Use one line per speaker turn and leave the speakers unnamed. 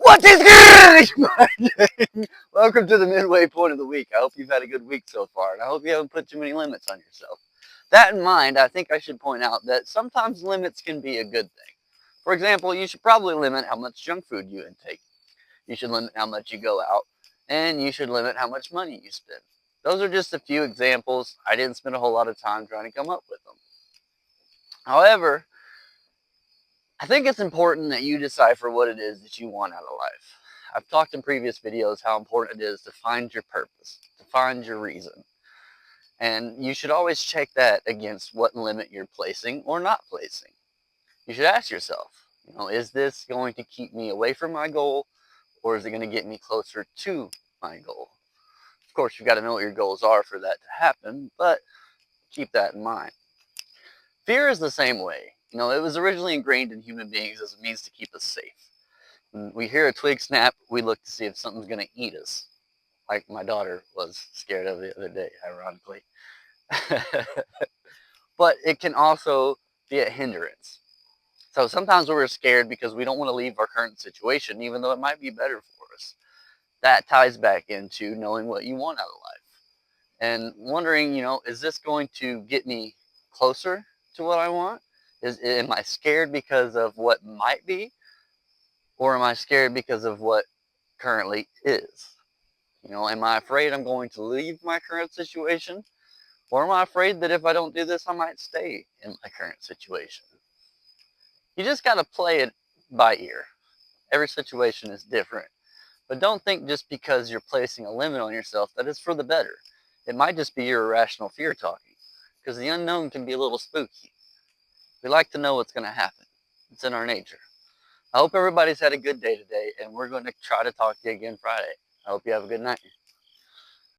What is good? Welcome to the midway point of the week. I hope you've had a good week so far, and I hope you haven't put too many limits on yourself. That in mind, I think I should point out that sometimes limits can be a good thing. For example, you should probably limit how much junk food you intake. You should limit how much you go out, and you should limit how much money you spend. Those are just a few examples. I didn't spend a whole lot of time trying to come up with them. However, I think it's important that you decipher what it is that you want out of life. I've talked in previous videos how important it is to find your purpose, to find your reason. And you should always check that against what limit you're placing or not placing. You should ask yourself, is this going to keep me away from my goal, or is it going to get me closer to my goal? Of course, you've got to know what your goals are for that to happen, but keep that in mind. Fear is the same way. It was originally ingrained in human beings as a means to keep us safe. When we hear a twig snap, we look to see if something's going to eat us, like my daughter was scared of the other day, ironically. But it can also be a hindrance. So sometimes we're scared because we don't want to leave our current situation, even though it might be better for us. That ties back into knowing what you want out of life and wondering, is this going to get me closer to what I want? Am I scared because of what might be, or am I scared because of what currently is? Am I afraid I'm going to leave my current situation? Or am I afraid that if I don't do this, I might stay in my current situation? You just got to play it by ear. Every situation is different. But don't think just because you're placing a limit on yourself that it's for the better. It might just be your irrational fear talking, because the unknown can be a little spooky. We like to know what's going to happen. It's in our nature. I hope everybody's had a good day today, and we're going to try to talk to you again Friday. I hope you have a good night.